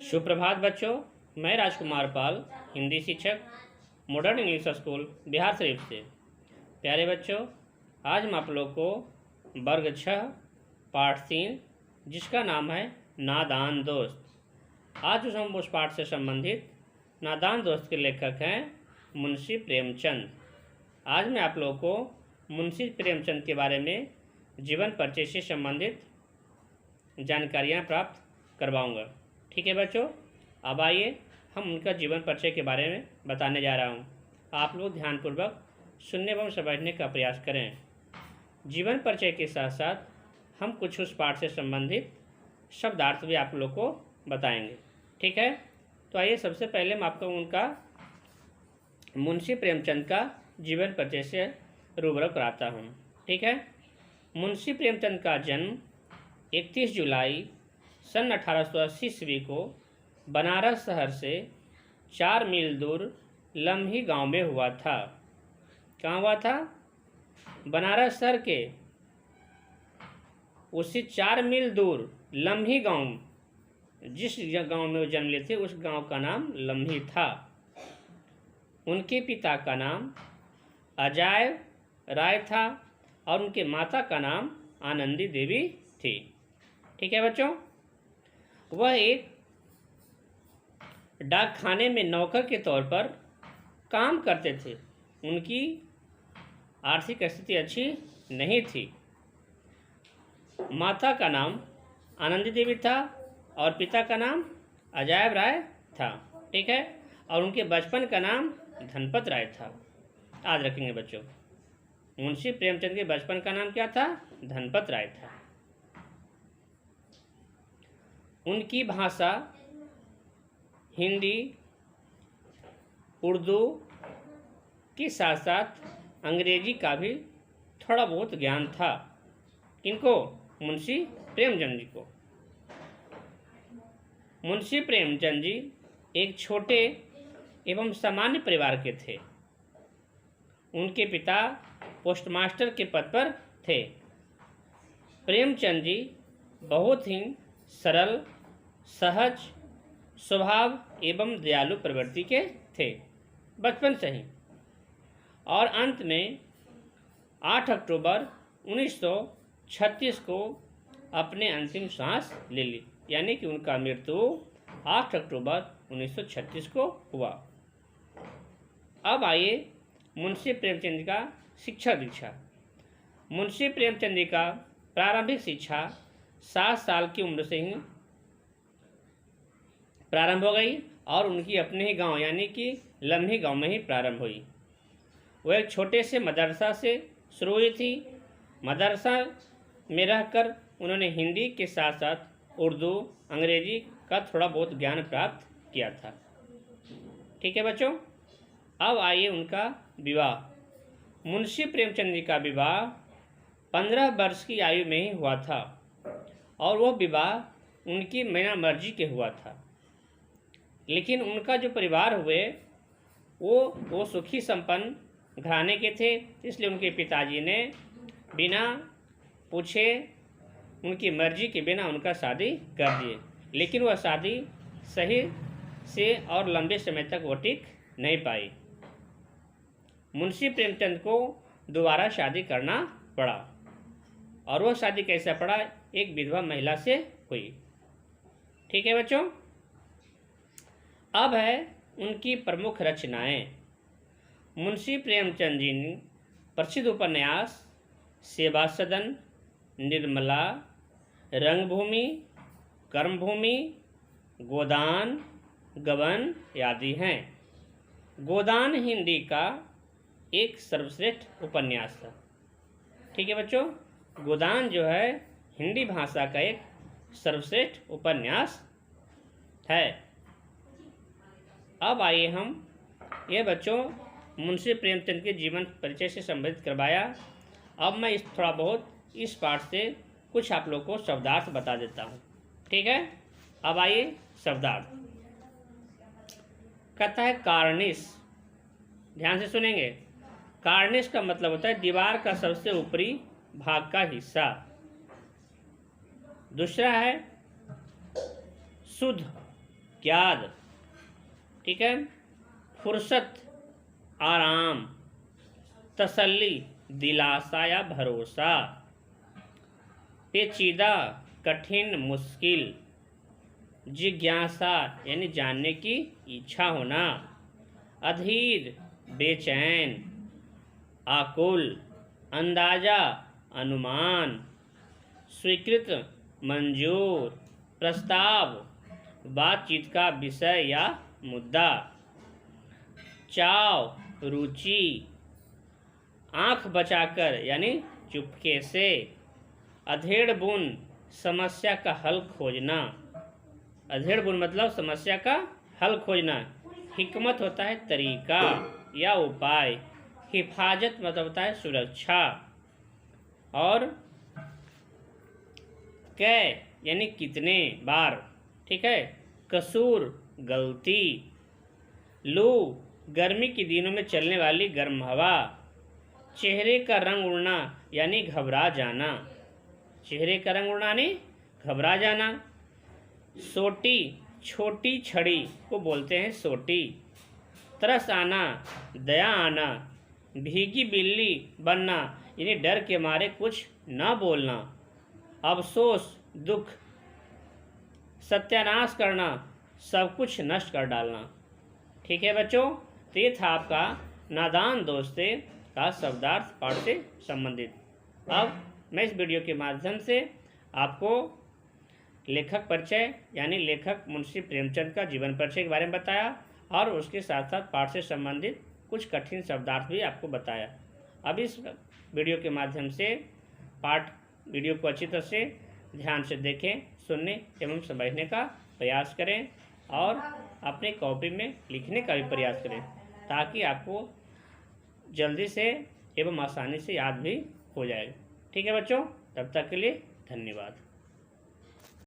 सुप्रभात बच्चों, मैं राजकुमार पाल, हिंदी शिक्षक, modern English school Bihar Sharif से। प्यारे बच्चों, आज हम आप लोग को वर्ग 6 पाठ 3 जिसका नाम है नादान दोस्त। आज हम उस पाठ से संबंधित नादान दोस्त के लेखक हैं मुंशी प्रेमचंद। आज मैं आप लोगों को मुंशी प्रेमचंद के बारे में जीवन परिचय से संबंधित जानकारियाँ प्राप्त करवाऊँगा। ठीक है बच्चों, अब आइए हम उनका जीवन परिचय के बारे में बताने जा रहा हूँ। आप लोग ध्यानपूर्वक सुनने एवं समझने का प्रयास करें। जीवन परिचय के साथ साथ हम कुछ उस पाठ से संबंधित शब्दार्थ भी आप लोग को बताएंगे। ठीक है, तो आइए सबसे पहले मैं आपको उनका मुंशी प्रेमचंद का जीवन परिचय से रूबरू कराता हूँ। ठीक है, मुंशी प्रेमचंद का जन्म 31 जुलाई सन 1880 ईस्वी को बनारस शहर से 4 मील दूर लम्ही गांव में हुआ था। कहाँ हुआ था? बनारस शहर के उसी 4 मील दूर लम्ही गांव, जिस गांव में वो जन्म लिए थे उस गांव का नाम लम्ही था। उनके पिता का नाम अजाय राय था और उनके माता का नाम आनंदी देवी थी। ठीक है बच्चों, वह एक डाक खाने में नौकर के तौर पर काम करते थे। उनकी आर्थिक स्थिति अच्छी नहीं थी। माता का नाम आनंदी देवी था और पिता का नाम अजायब राय था। ठीक है, और उनके बचपन का नाम धनपत राय था। याद रखेंगे बच्चों, मुंशी प्रेमचंद के बचपन का नाम क्या था? धनपत राय था। उनकी भाषा हिंदी, उर्दू के साथ साथ अंग्रेजी का भी थोड़ा बहुत ज्ञान था। इनको मुंशी प्रेमचंद जी को। मुंशी प्रेमचंद जी एक छोटे एवं सामान्य परिवार के थे। उनके पिता पोस्टमास्टर के पद पर थे। प्रेमचंद जी बहुत ही सरल, सहज स्वभाव एवं दयालु प्रवृत्ति के थे बचपन से ही, और अंत में 8 अक्टूबर 1936 को अपने अंतिम सांस ले ली। यानी कि उनका मृत्यु 8 अक्टूबर 1936 को हुआ। अब आइए मुंशी प्रेमचंद का शिक्षा दीक्षा। मुंशी प्रेमचंद जी का प्रारंभिक शिक्षा 7 साल की उम्र से ही प्रारंभ हो गई और उनकी अपने ही गांव यानी कि लम्ही गांव में ही प्रारंभ हुई। वह एक छोटे से मदरसा से शुरू हुई थी। मदरसा में रहकर उन्होंने हिंदी के साथ साथ उर्दू, अंग्रेजी का थोड़ा बहुत ज्ञान प्राप्त किया था। ठीक है बच्चों, अब आइए उनका विवाह। मुंशी प्रेमचंद जी का विवाह 15 वर्ष की आयु में ही हुआ था और वह विवाह उनकी बिना मर्जी के हुआ था। लेकिन उनका जो परिवार हुए वो सुखी संपन्न घराने के थे, इसलिए उनके पिताजी ने बिना पूछे उनकी मर्जी के बिना उनका शादी कर दिए। लेकिन वह शादी सही से और लंबे समय तक वो टिक नहीं पाई। मुंशी प्रेमचंद को दोबारा शादी करना पड़ा और वह शादी कैसा पड़ा? एक विधवा महिला से हुई। ठीक है बच्चों, अब है उनकी प्रमुख रचनाएं। मुंशी प्रेमचंद जी ने प्रसिद्ध उपन्यास सेवा सदन, निर्मला, रंगभूमि, कर्मभूमि, गोदान, गबन आदि हैं। गोदान हिंदी का एक सर्वश्रेष्ठ उपन्यास था। ठीक है बच्चों, गोदान जो है हिंदी भाषा का एक सर्वश्रेष्ठ उपन्यास है। अब आइए हम ये बच्चों मुंशी प्रेमचंद के जीवन परिचय से संबंधित करवाया। अब मैं थोड़ा बहुत इस पाठ से कुछ आप लोग को शब्दार्थ बता देता हूँ। ठीक है, अब आइए शब्दार्थ। कहता है कार्निश। ध्यान से सुनेंगे। कार्निश का मतलब होता है दीवार का सबसे ऊपरी भाग का हिस्सा। दूसरा है शुद्ध। याद, ठीक है। फुर्सत, आराम, तसल्ली, दिलासा या भरोसा। पेचीदा, कठिन, मुश्किल। जिज्ञासा यानी जानने की इच्छा होना। अधीर, बेचैन, आकुल। अंदाजा, अनुमान। स्वीकृत, मंजूर। प्रस्ताव, बातचीत का विषय या मुद्दा। चाव, रुचि। आंख बचाकर यानी चुपके से। अधेड़ बुन, समस्या का हल खोजना। अधेड़ बुन मतलब समस्या का हल खोजना। हिकमत होता है तरीका या उपाय। हिफाजत मतलब होता है सुरक्षा। और कै यानी कितने बार, ठीक है। कसूर, गलती। लू, गर्मी के दिनों में चलने वाली गर्म हवा। चेहरे का रंग उड़ना यानी घबरा जाना। चेहरे का रंग उड़ना यानी घबरा जाना। सोटी, छोटी छड़ी को बोलते हैं सोटी। तरस आना, दया आना। भीगी बिल्ली बनना यानी डर के मारे कुछ न बोलना। अफसोस, दुख। सत्यानाश करना, सब कुछ नष्ट कर डालना। ठीक है बच्चों, तो ये था आपका नादान दोस्ते का शब्दार्थ पाठ से संबंधित। अब मैं इस वीडियो के माध्यम से आपको लेखक परिचय यानी लेखक मुंशी प्रेमचंद का जीवन परिचय के बारे में बताया और उसके साथ साथ पाठ से संबंधित कुछ कठिन शब्दार्थ भी आपको बताया। अब इस वीडियो के माध्यम से वीडियो को अच्छी तरह से ध्यान से देखें, सुनने एवं समझने का प्रयास करें और अपने कॉपी में लिखने का भी प्रयास करें ताकि आपको जल्दी से एवं आसानी से याद भी हो जाए। ठीक है बच्चों, तब तक के लिए धन्यवाद।